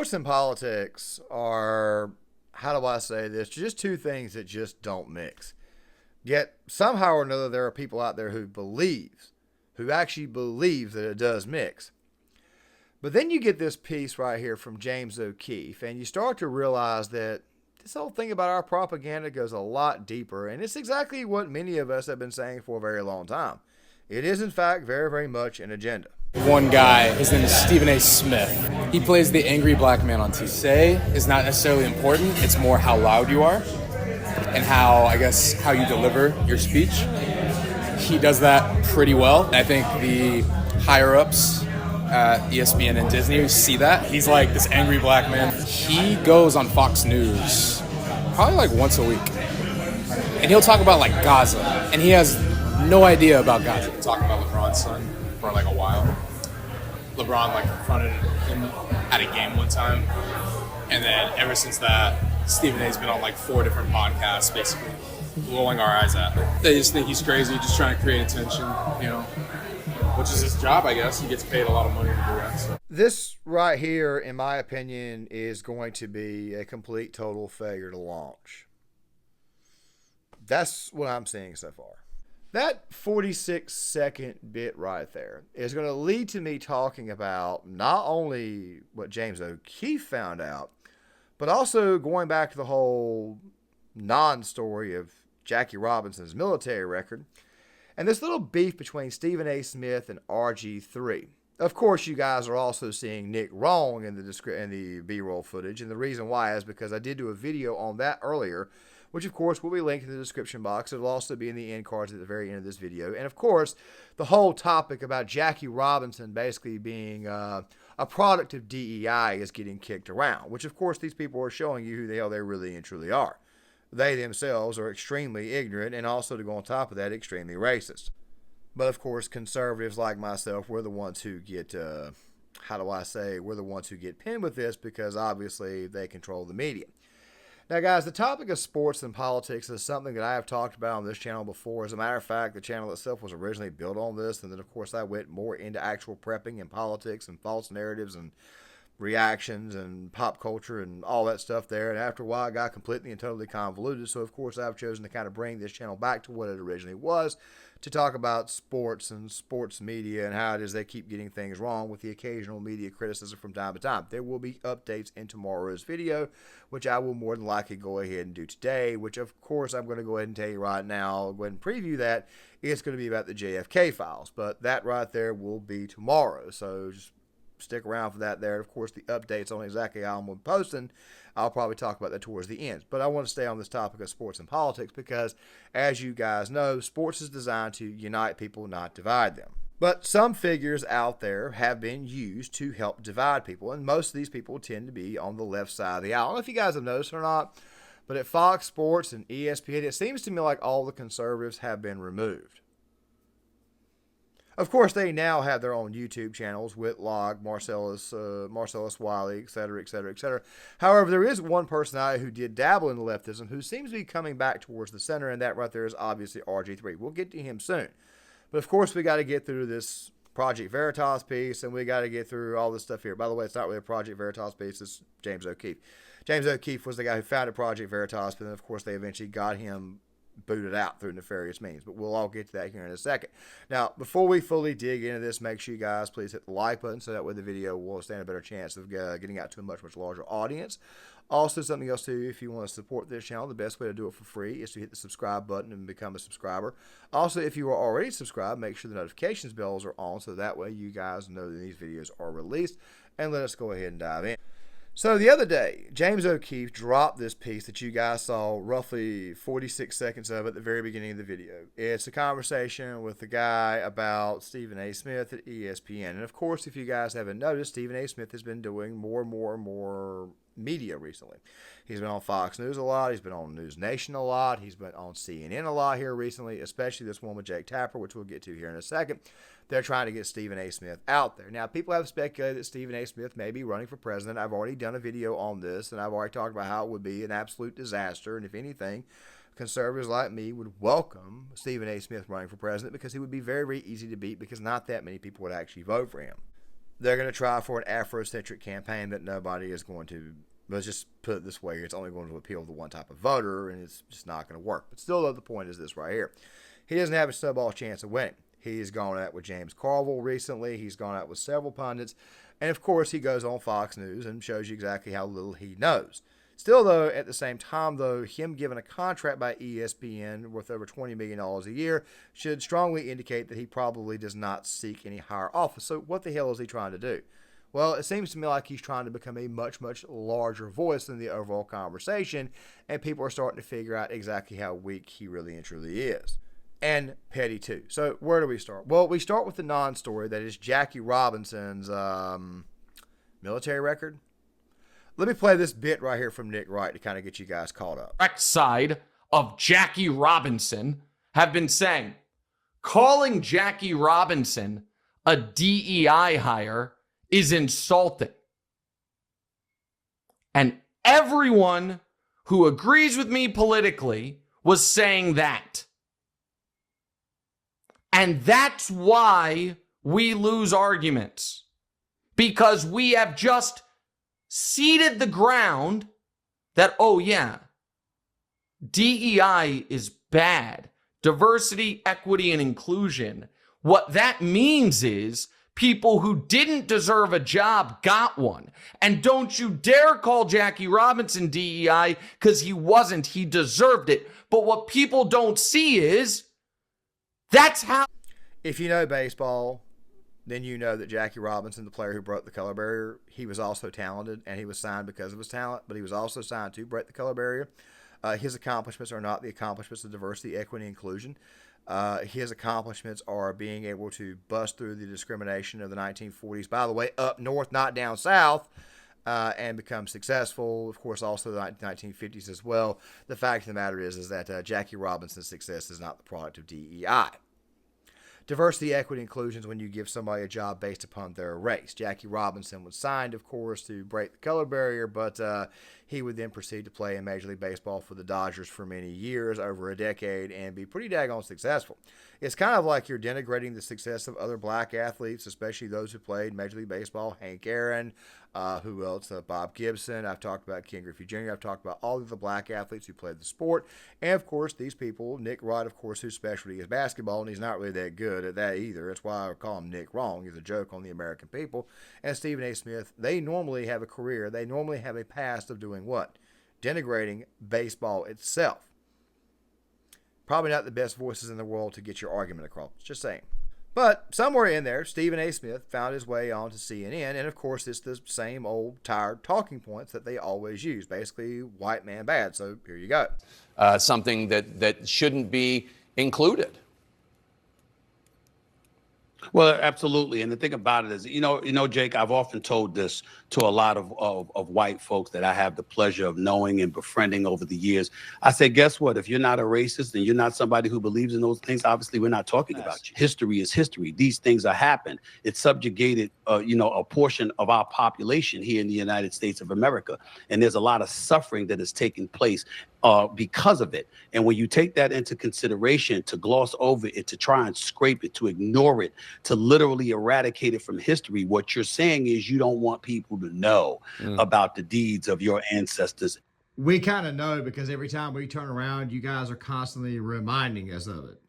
Sports and politics are, how do I say this, just two things that just don't mix. Yet somehow or another there are people out there who actually believes that it does mix. But then you get this piece right here from James O Keefe, and you start to realize that this whole thing about our propaganda goes a lot deeper, and it's exactly what many of us have been saying for a very long time. It is, in fact, very, very much an agenda. One guy, his name is Stephen A. Smith. He plays the angry black man on TV. Say is not necessarily important. It's more how loud you are and how you deliver your speech. He does that pretty well. I think the higher-ups at ESPN and Disney see that. He's like this angry black man. He goes on Fox News probably like once a week. And he'll talk about like Gaza. And he has no idea about Gaza. He'll talk about LeBron's son for like a while. LeBron like confronted him at a game one time. And then ever since that, Stephen A's been on like 4 different podcasts basically blowing our eyes at. They just think he's crazy, just trying to create attention, which is his job, I guess. He gets paid a lot of money to do that. So. This right here, in my opinion, is going to be a complete, total failure to launch. That's what I'm seeing so far. That 46-second bit right there is going to lead to me talking about not only what James O Keefe found out, but also going back to the whole non-story of Jackie Robinson's military record, and this little beef between Stephen A. Smith and RG3. Of course, you guys are also seeing Nick wrong in the B-roll footage, and the reason why is because I did do a video on that earlier, which of course will be linked in the description box. It'll also be in the end cards at the very end of this video. And of course, the whole topic about Jackie Robinson basically being a product of DEI is getting kicked around, which of course these people are showing you who the hell they really and truly are. They themselves are extremely ignorant and also, to go on top of that, extremely racist. But of course, conservatives like myself, we're the ones who get, we're the ones who get pinned with this because obviously they control the media. Now guys, the topic of sports and politics is something that I have talked about on this channel before. As a matter of fact, the channel itself was originally built on this, and then of course I went more into actual prepping and politics and false narratives and reactions and pop culture and all that stuff there. And after a while, it got completely and totally convoluted. So, of course, I've chosen to kind of bring this channel back to what it originally was, to talk about sports and sports media and how it is they keep getting things wrong, with the occasional media criticism from time to time. There will be updates in tomorrow's video, which I will more than likely go ahead and do today, which, of course, I'm going to go ahead and tell you right now. I'll go ahead and preview that. It's going to be about the JFK files, but that right there will be tomorrow. So, just stick around for that there. Of course, the updates on exactly how I'm posting, I'll probably talk about that towards the end. But I want to stay on this topic of sports and politics because, as you guys know, sports is designed to unite people, not divide them. But some figures out there have been used to help divide people, and most of these people tend to be on the left side of the aisle. I don't know if you guys have noticed or not, but at Fox Sports and ESPN, it seems to me like all the conservatives have been removed. Of course, they now have their own YouTube channels, Whitlock, Marcellus Wiley, etc., etc., etc. However, there is one personality who did dabble in leftism who seems to be coming back towards the center, and that right there is obviously RG3. We'll get to him soon. But of course, we got to get through this Project Veritas piece, and we got to get through all this stuff here. By the way, it's not really a Project Veritas piece, it's James O Keefe. James O Keefe was the guy who founded Project Veritas, but then, of course, they eventually got him booted out through nefarious means, but we'll all get to that here in a second. Now, before we fully dig into this, make sure you guys please hit the like button so that way the video will stand a better chance of getting out to a much, much larger audience. Also, something else too, if you want to support this channel, the best way to do it for free is to hit the subscribe button and become a subscriber. Also, if you are already subscribed, make sure the notifications bells are on so that way you guys know that these videos are released. And let us go ahead and dive in. So the other day, James O Keefe dropped this piece that you guys saw roughly 46 seconds of at the very beginning of the video. It's a conversation with the guy about Stephen A. Smith at ESPN. And of course, if you guys haven't noticed, Stephen A. Smith has been doing more and more media recently. He's been on Fox News a lot. He's been on News Nation a lot. He's been on CNN a lot here recently, especially this one with Jake Tapper, which we'll get to here in a second. They're trying to get Stephen A. Smith out there. Now, people have speculated that Stephen A. Smith may be running for president. I've already done a video on this, and I've already talked about how it would be an absolute disaster. And if anything, conservatives like me would welcome Stephen A. Smith running for president because he would be very, very easy to beat because not that many people would actually vote for him. they're going to try for an Afrocentric campaign that nobody is going to, let's just put it this way, it's only going to appeal to one type of voter, and it's just not going to work. But still, though, the point is this right here. He doesn't have a snowball chance of winning. He's gone out with James Carville recently. He's gone out with several pundits. And, of course, he goes on Fox News and shows you exactly how little he knows. Still, though, at the same time, though, him given a contract by ESPN worth over $20 million a year should strongly indicate that he probably does not seek any higher office. So what the hell is he trying to do? Well, it seems to me like he's trying to become a much, much larger voice in the overall conversation, and people are starting to figure out exactly how weak he really and truly is. And petty, too. So where do we start? Well, we start with the non-story, that is Jackie Robinson's military record. Let me play this bit right here from Nick Wright to kind of get you guys caught up. Correct side of Jackie Robinson have been saying, calling Jackie Robinson a DEI hire is insulting. And everyone who agrees with me politically was saying that. And that's why we lose arguments. Because we have just seeded the ground that, oh yeah, DEI is bad. Diversity, equity, and inclusion. What that means is people who didn't deserve a job got one. And don't you dare call Jackie Robinson DEI, because he wasn't. He deserved it. But what people don't see is that's how. If you know baseball, then you know that Jackie Robinson, the player who broke the color barrier, he was also talented, and he was signed because of his talent, but he was also signed to break the color barrier. His accomplishments are not the accomplishments of diversity, equity, and inclusion. His accomplishments are being able to bust through the discrimination of the 1940s, by the way, up north, not down south, and become successful. Of course, also the 1950s as well. The fact of the matter is that Jackie Robinson's success is not the product of DEI. Diversity, equity, inclusion is when you give somebody a job based upon their race. Jackie Robinson was signed, of course, to break the color barrier, but he would then proceed to play in Major League Baseball for the Dodgers for many years, over a decade, and be pretty daggone successful. It's kind of like you're denigrating the success of other black athletes, especially those who played Major League Baseball. Hank Aaron, who else? Bob Gibson. I've talked about Ken Griffey Jr. I've talked about all of the black athletes who played the sport. And, of course, these people, Nick Wright, of course, whose specialty is basketball, and he's not really that good at that either. That's why I call him Nick Wrong. He's a joke on the American people. And Stephen A. Smith, they normally have a career. They normally have a past of doing what? Denigrating baseball itself. Probably not the best voices in the world to get your argument across. Just saying. But somewhere in there, Stephen A. Smith found his way onto CNN, and of course, it's the same old tired talking points that they always use. Basically, white man bad. So here you go. Something that shouldn't be included. Well, absolutely. And the thing about it is, Jake, I've often told this to a lot of white folks that I have the pleasure of knowing and befriending over the years. I say, guess what? If you're not a racist and you're not somebody who believes in those things, obviously we're not talking about you. History is history. These things have happened. It subjugated, a portion of our population here in the United States of America. And there's a lot of suffering that is taking place because of it. And when you take that into consideration, to gloss over it, to try and scrape it, to ignore it, to literally eradicate it from history, what you're saying is you don't want people to know about the deeds of your ancestors. We kind of know because every time we turn around, you guys are constantly reminding us of it.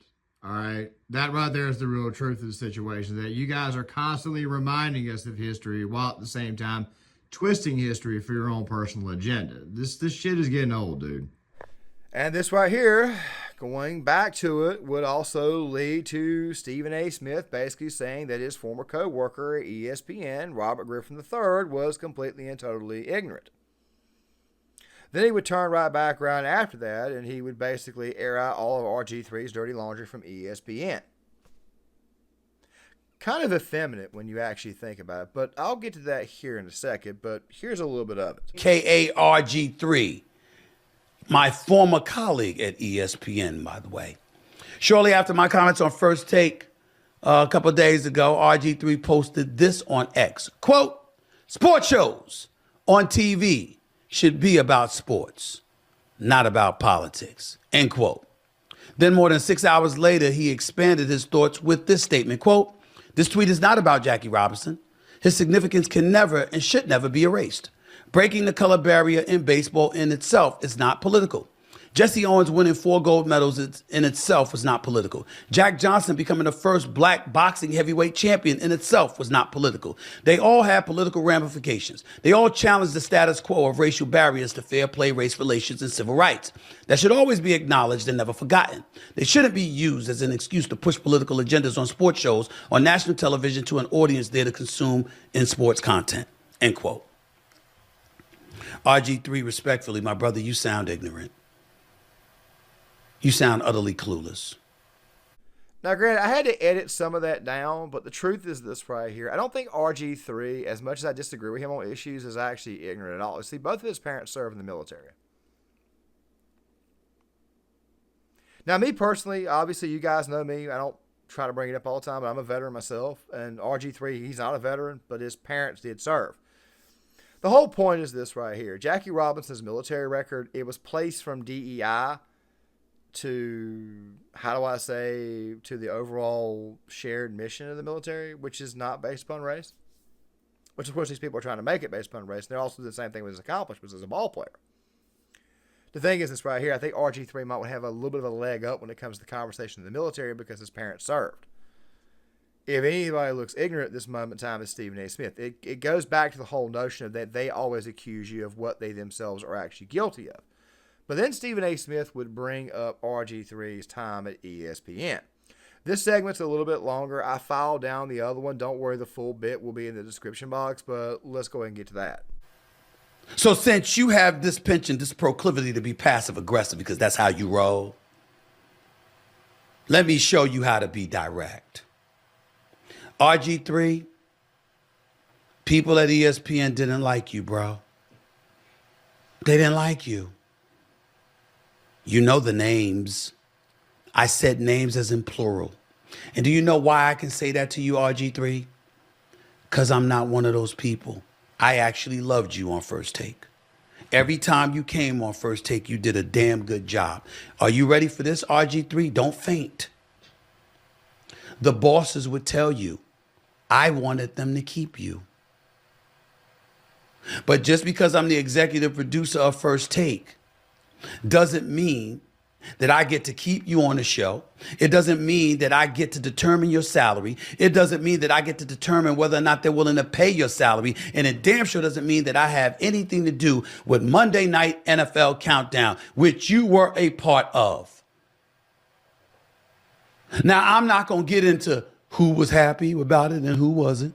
All right. That right there is the real truth of the situation, that you guys are constantly reminding us of history while at the same time twisting history for your own personal agenda. This shit is getting old, dude. And this right here, going back to it, would also lead to Stephen A. Smith basically saying that his former co-worker at ESPN, Robert Griffin III, was completely and totally ignorant. Then he would turn right back around after that, and he would basically air out all of RG3's dirty laundry from ESPN. Kind of effeminate when you actually think about it, but I'll get to that here in a second, but here's a little bit of it. KARG3. My former colleague at ESPN, by the way. Shortly after my comments on First Take a couple of days ago, RG3 posted this on X. Quote, "Sports shows on TV should be about sports, not about politics." End quote. Then more than 6 hours later, he expanded his thoughts with this statement. Quote, "This tweet is not about Jackie Robinson. His significance can never and should never be erased. Breaking the color barrier in baseball in itself is not political. Jesse Owens winning 4 gold medals in itself was not political. Jack Johnson becoming the first black boxing heavyweight champion in itself was not political. They all had political ramifications. They all challenged the status quo of racial barriers to fair play, race relations, and civil rights. That should always be acknowledged and never forgotten. They shouldn't be used as an excuse to push political agendas on sports shows on national television to an audience there to consume in sports content. End quote. RG3, respectfully, my brother, you sound ignorant. You sound utterly clueless. Now, granted, I had to edit some of that down, but the truth is this right here. I don't think RG3, as much as I disagree with him on issues, is actually ignorant at all. See, both of his parents served in the military. Now, me personally, obviously, you guys know me. I don't try to bring it up all the time, but I'm a veteran myself. And RG3, he's not a veteran, but his parents did serve. The whole point is this right here. Jackie Robinson's military record, it was placed from DEI to, to the overall shared mission of the military, which is not based upon race. Which, of course, these people are trying to make it based upon race. And they're also doing the same thing with his accomplishments as a ball player. The thing is this right here, I think RG3 might have a little bit of a leg up when it comes to the conversation in the military because his parents served. If anybody looks ignorant at this moment in time, it's Stephen A. Smith. It goes back to the whole notion of that they always accuse you of what they themselves are actually guilty of. But then Stephen A. Smith would bring up RG3's time at ESPN. This segment's a little bit longer. I filed down the other one. Don't worry, the full bit will be in the description box, but let's go ahead and get to that. So since you have this penchant, this proclivity to be passive aggressive because that's how you roll, let me show you how to be direct. RG3, people at ESPN didn't like you, bro. They didn't like you. You know the names. I said names as in plural. And do you know why I can say that to you, RG3? Because I'm not one of those people. I actually loved you on First Take. Every time you came on First Take, you did a damn good job. Are you ready for this, RG3? Don't faint. The bosses would tell you, I wanted them to keep you. But just because I'm the executive producer of First Take doesn't mean that I get to keep you on the show. It doesn't mean that I get to determine your salary. It doesn't mean that I get to determine whether or not they're willing to pay your salary. And it damn sure doesn't mean that I have anything to do with Monday Night NFL Countdown, which you were a part of. Now, I'm not going to get into who was happy about it and who wasn't.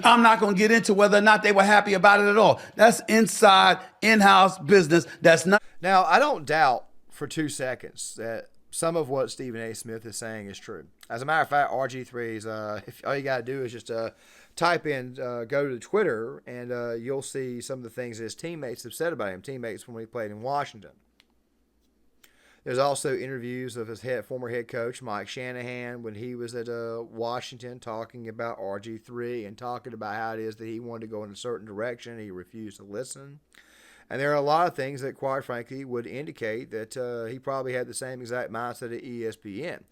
I'm not going to get into whether or not they were happy about it at all. That's inside, in-house business. That's not. Now, I don't doubt for 2 seconds that some of what Stephen A. Smith is saying is true. As a matter of fact, RG3's, if all you got to do is just type in, go to Twitter, and you'll see some of the things that his teammates have said about him, teammates when he played in Washington. There's also interviews of his former head coach, Mike Shanahan, when he was at Washington, talking about RG3 and talking about how it is that he wanted to go in a certain direction. He refused to listen. And there are a lot of things that, quite frankly, would indicate that he probably had the same exact mindset at ESPN.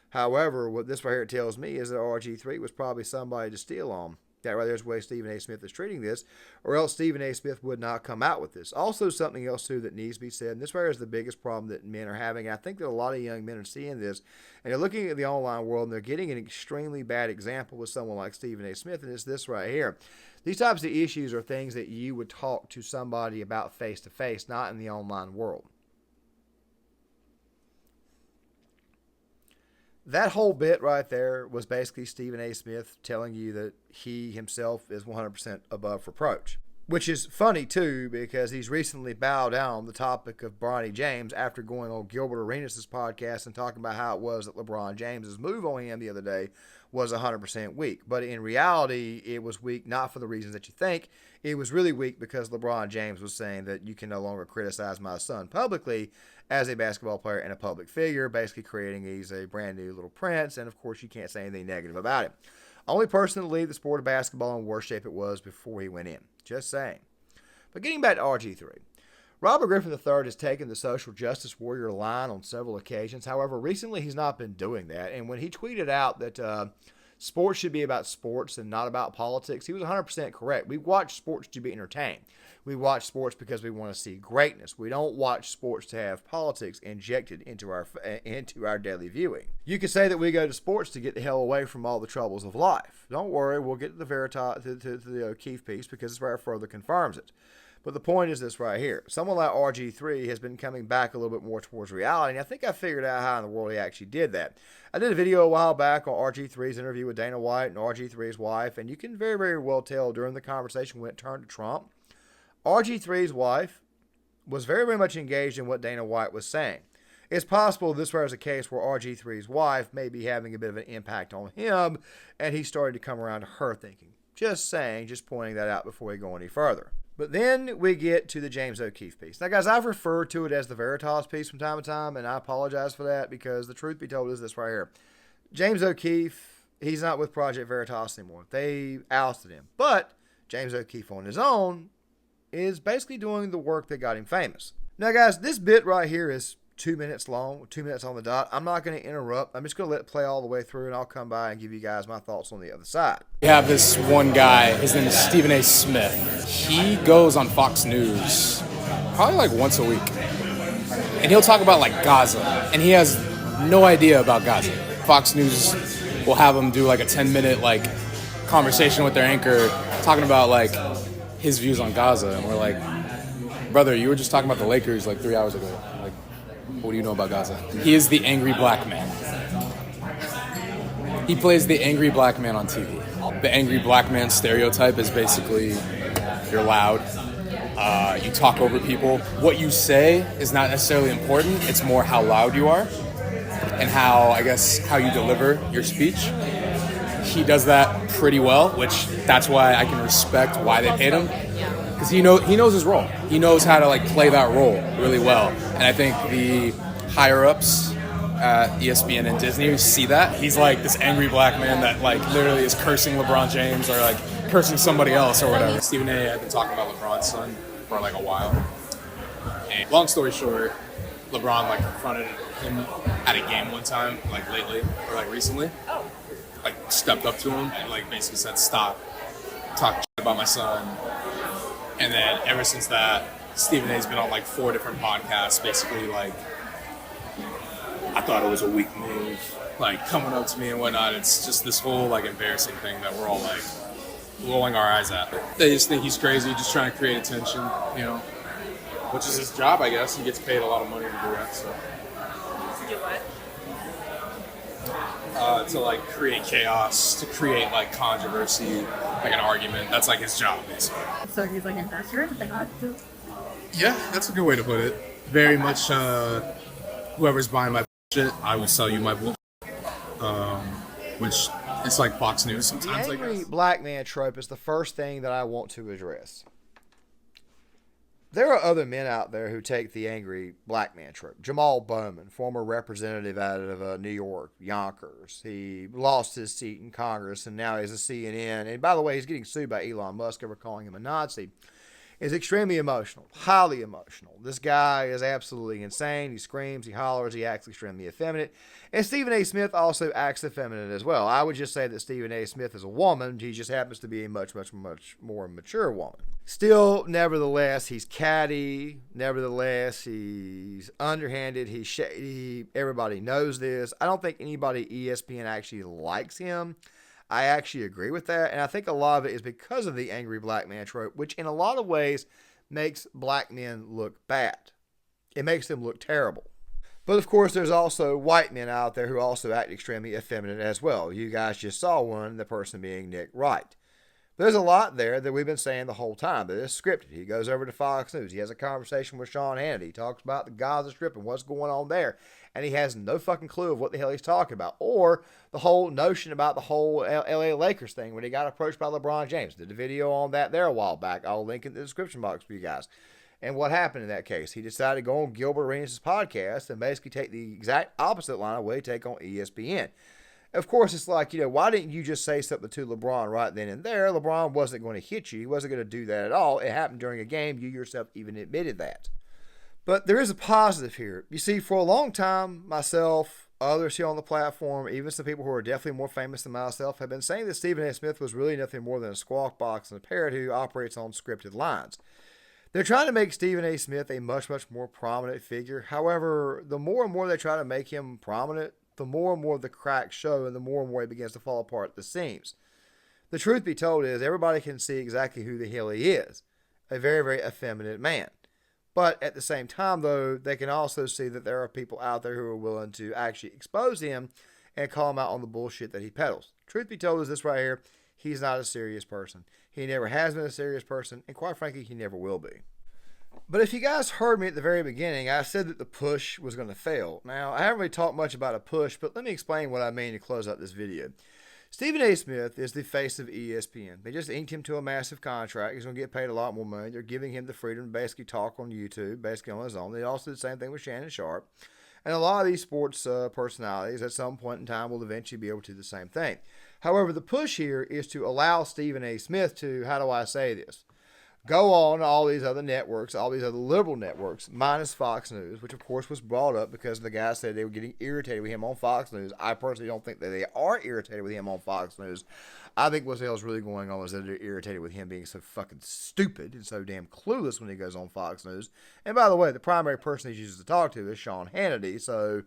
However, what this right here tells me is that RG3 was probably somebody to steal on. That right there is the way Stephen A. Smith is treating this, or else Stephen A. Smith would not come out with this. Also, something else, too, that needs to be said, and this right here is the biggest problem that men are having. I think that a lot of young men are seeing this, and they're looking at the online world, and they're getting an extremely bad example with someone like Stephen A. Smith, and it's this right here. These types of issues are things that you would talk to somebody about face-to-face, not in the online world. That whole bit right there was basically Stephen A. Smith telling you that he himself is 100% above reproach. Which is funny, too, because he's recently bowed down on the topic of Bronny James after going on Gilbert Arenas' podcast and talking about how it was that LeBron James' move on him the other day was 100% weak. But in reality, it was weak not for the reasons that you think. It was really weak because LeBron James was saying that you can no longer criticize my son publicly as a basketball player and a public figure, basically creating he's a brand new little prince, and of course you can't say anything negative about it. Only person to leave the sport of basketball in worse shape it was before he went in. Just saying. But getting back to RG3. Robert Griffin III has taken the social justice warrior line on several occasions. However, recently he's not been doing that. And when he tweeted out that Sports should be about sports and not about politics. He was 100% correct. We watch sports to be entertained. We watch sports because we want to see greatness. We don't watch sports to have politics injected into our daily viewing. You could say that we go to sports to get the hell away from all the troubles of life. Don't worry, we'll get to the veritas, to the O'Keefe piece, because it's where it further confirms it. But the point is this right here. Someone like RG3 has been coming back a little bit more towards reality, and I think I figured out how in the world he actually did that. I did a video a while back on RG3's interview with Dana White and RG3's wife, and you can very, very well tell during the conversation when it turned to Trump, RG3's wife was very, very much engaged in what Dana White was saying. It's possible this was a case where RG3's wife may be having a bit of an impact on him, and he started to come around to her thinking. Just saying, just pointing that out before we go any further. But then we get to the James O Keefe piece. Now, guys, I've referred to it as the Veritas piece from time to time, and I apologize for that because the truth be told is this right here. James O Keefe, he's not with Project Veritas anymore. They ousted him. But James O Keefe on his own is basically doing the work that got him famous. Now, guys, this bit right here is 2 minutes long, 2 minutes on the dot. I'm not going to interrupt. I'm just going to let it play all the way through, and I'll come by and give you guys my thoughts on the other side. We have this one guy, his name is Stephen A. Smith. He goes on Fox News probably like once a week. And he'll talk about like Gaza. And he has no idea about Gaza. Fox News will have him do like a 10-minute like conversation with their anchor talking about like his views on Gaza. And we're like, brother, you were just talking about the Lakers like 3 hours ago. Like, what do you know about Gaza? He is the angry black man. He plays the angry black man on TV. The angry black man stereotype is basically you're loud, you talk over people. What you say is not necessarily important. It's more how loud you are and how you deliver your speech. He does that pretty well, which that's why I can respect why they paid him. Because he knows his role. He knows how to like play that role really well. And I think the higher ups at ESPN and Disney see that. He's like this angry black man that like literally is cursing LeBron James or like cursing somebody else or whatever. Stephen A. had been talking about LeBron's son for like a while. And long story short, LeBron like confronted him at a game one time, like lately or like recently. Like stepped up to him and like basically said, "Stop, talk shit about my son." And then ever since that, Stephen A's been on like 4 different podcasts, basically like, I thought it was a weak move, like coming up to me and whatnot. It's just this whole like embarrassing thing that we're all like rolling our eyes at. They just think he's crazy, just trying to create attention, you know, which is his job, I guess. He gets paid a lot of money to do that, so. To do what? To like create chaos, to create like controversy, like an argument. That's like his job, basically. So he's like an investor? Yeah, that's a good way to put it. Very much whoever's buying my shit, I will sell you my bullshit. Which it's like Fox News sometimes. The angry black man trope is the first thing that I want to address. There are other men out there who take the angry black man trope. Jamal Bowman, former representative out of New York, Yonkers. He lost his seat in Congress, and now he's a CNN. And by the way, he's getting sued by Elon Musk over calling him a Nazi. Is extremely emotional, highly emotional. This guy is absolutely insane. He screams, he hollers, he acts extremely effeminate. And Stephen A. Smith also acts effeminate as well. I would just say that Stephen A. Smith is a woman. He just happens to be a much, much, much more mature woman. Still, nevertheless, he's catty. Nevertheless, he's underhanded. He's shady. Everybody knows this. I don't think anybody at ESPN actually likes him. I actually agree with that, and I think a lot of it is because of the angry black man trope, which in a lot of ways makes black men look bad. It makes them look terrible. But of course, there's also white men out there who also act extremely effeminate as well. You guys just saw one, the person being Nick Wright. There's a lot there that we've been saying the whole time, but it's scripted. He goes over to Fox News. He has a conversation with Sean Hannity. He talks about the Gaza Strip and what's going on there. And he has no fucking clue of what the hell he's talking about. Or the whole notion about the whole LA Lakers thing when he got approached by LeBron James. Did a video on that there a while back. I'll link in the description box for you guys. And what happened in that case? He decided to go on Gilbert Arenas' podcast and basically take the exact opposite line of what he take on ESPN. Of course, it's like, why didn't you just say something to LeBron right then and there? LeBron wasn't going to hit you. He wasn't going to do that at all. It happened during a game. You yourself even admitted that. But there is a positive here. You see, for a long time, myself, others here on the platform, even some people who are definitely more famous than myself, have been saying that Stephen A. Smith was really nothing more than a squawk box and a parrot who operates on scripted lines. They're trying to make Stephen A. Smith a much, much more prominent figure. However, the more and more they try to make him prominent, the more and more the cracks show and the more he begins to fall apart at the seams. The truth be told is everybody can see exactly who the hell he is. A very, very effeminate man. But at the same time, though, they can also see that there are people out there who are willing to actually expose him and call him out on the bullshit that he peddles. Truth be told is this right here. He's not a serious person. He never has been a serious person, and quite frankly, he never will be. But if you guys heard me at the very beginning, I said that the push was going to fail. Now, I haven't really talked much about a push, but let me explain what I mean to close out this video. Stephen A. Smith is the face of ESPN. They just inked him to a massive contract. He's going to get paid a lot more money. They're giving him the freedom to basically talk on YouTube, basically on his own. They also did the same thing with Shannon Sharp. And a lot of these sports personalities at some point in time will eventually be able to do the same thing. However, the push here is to allow Stephen A. Smith to, how do I say this, go on all these other networks, all these other liberal networks, minus Fox News, which of course was brought up because the guy said they were getting irritated with him on Fox News. I personally don't think that they are irritated with him on Fox News. I think what the hell is really going on is that they're irritated with him being so fucking stupid and so damn clueless when he goes on Fox News. And by the way, the primary person he uses to talk to is Sean Hannity, so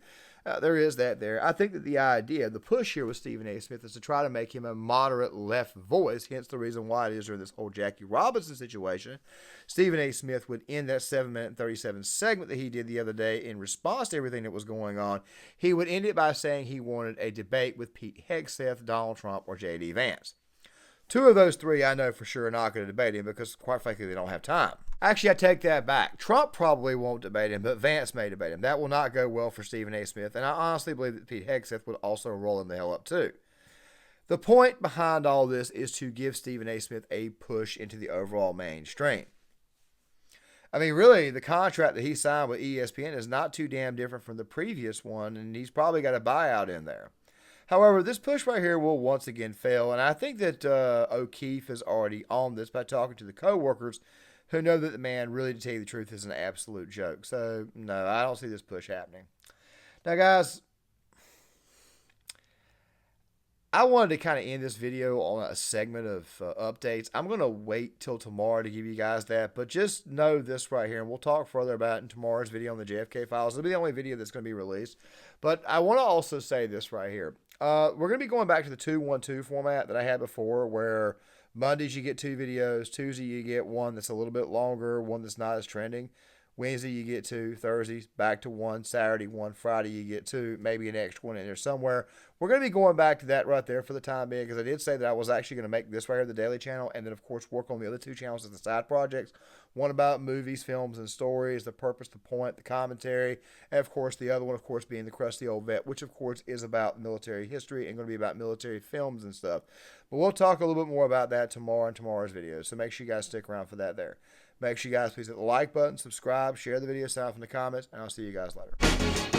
there is that there. I think that the idea, the push here with Stephen A. Smith is to try to make him a moderate left voice, hence the reason why it is during this whole Jackie Robinson situation. Stephen A. Smith would end that 7-minute and 37 segment that he did the other day in response to everything that was going on. He would end it by saying he wanted a debate with Pete Hegseth, Donald Trump, or J.D. Vance. Two of those three I know for sure are not going to debate him because, quite frankly, they don't have time. Actually, I take that back. Trump probably won't debate him, but Vance may debate him. That will not go well for Stephen A. Smith, and I honestly believe that Pete Hegseth would also roll him the hell up too. The point behind all this is to give Stephen A. Smith a push into the overall mainstream. I mean, really, the contract that he signed with ESPN is not too damn different from the previous one, and he's probably got a buyout in there. However, this push right here will once again fail, and I think that O'Keefe is already on this by talking to the co-workers who know that the man, really, to tell you the truth, is an absolute joke. So, no, I don't see this push happening. Now, guys, I wanted to kind of end this video on a segment of updates. I'm going to wait till tomorrow to give you guys that, but just know this right here, and we'll talk further about it in tomorrow's video on the JFK files. It'll be the only video that's going to be released. But I want to also say this right here. We're going to be going back to the 2-1-2 format that I had before, where Mondays you get 2 videos, Tuesday you get one that's a little bit longer, one that's not as trending. Wednesday you get 2, Thursdays back to 1, Saturday 1, Friday you get 2, maybe an extra one in there somewhere. We're going to be going back to that right there for the time being, because I did say that I was actually going to make this right here the daily channel, and then of course work on the other 2 channels as the side projects. One about movies, films, and stories, the purpose, the point, the commentary, and of course the other one of course being the Crusty Old Vet, which of course is about military history and going to be about military films and stuff. But we'll talk a little bit more about that tomorrow in tomorrow's video, so make sure you guys stick around for that there. Make sure you guys please hit the like button, subscribe, share the video, sign up in the comments, and I'll see you guys later.